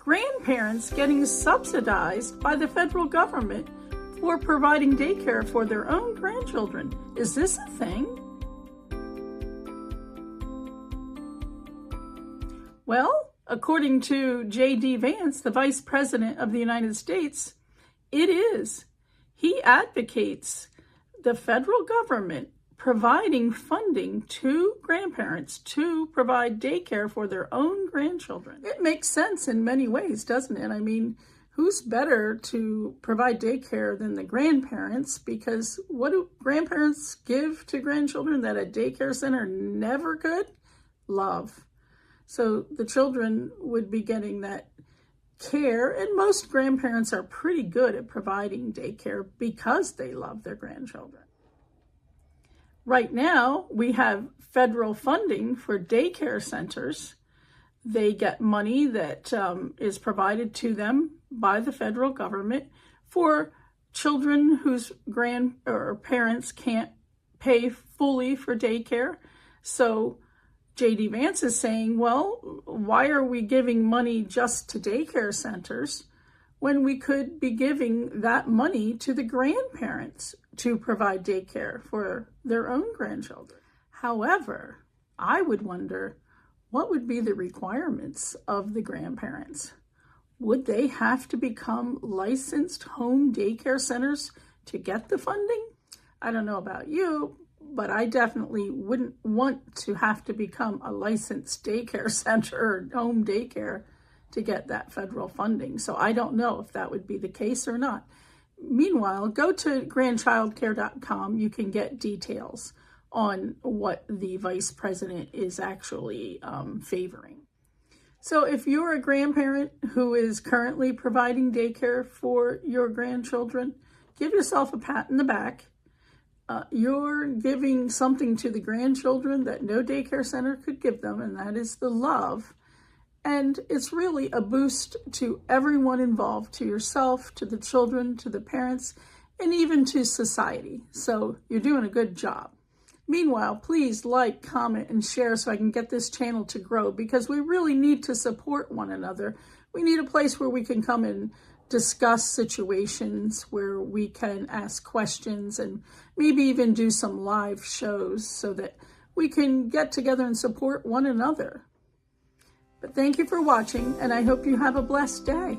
grandparents getting subsidized by the federal government for providing daycare for their own grandchildren. Is this a thing? Well, according to J.D. Vance, the Vice President of the United States, it is. He advocates the federal government providing funding to grandparents to provide daycare for their own grandchildren. It makes sense in many ways, doesn't it? I mean, who's better to provide daycare than the grandparents? Because what do grandparents give to grandchildren that a daycare center never could? Love. So the children would be getting that care, and most grandparents are pretty good at providing daycare because they love their grandchildren. Right now, we have federal funding for daycare centers. They get money that is provided to them by the federal government for children whose parents can't pay fully for daycare. So J.D. Vance is saying, well, why are we giving money just to daycare centers when we could be giving that money to the grandparents to provide daycare for their own grandchildren? However, I would wonder, what would be the requirements of the grandparents? Would they have to become licensed home daycare centers to get the funding? I don't know about you, but I definitely wouldn't want to have to become a licensed daycare center or home daycare to get that federal funding. So I don't know if that would be the case or not. Meanwhile, go to grandchildcare.com. You can get details on what the vice president is actually favoring. So if you're a grandparent who is currently providing daycare for your grandchildren, give yourself a pat in the back. You're giving something to the grandchildren that no daycare center could give them, and that is the love. And it's really a boost to everyone involved, to yourself, to the children, to the parents, and even to society. So you're doing a good job. Meanwhile, please like, comment, and share so I can get this channel to grow, because we really need to support one another. We need a place where we can come and discuss situations, where we can ask questions and maybe even do some live shows so that we can get together and support one another. But thank you for watching, and I hope you have a blessed day.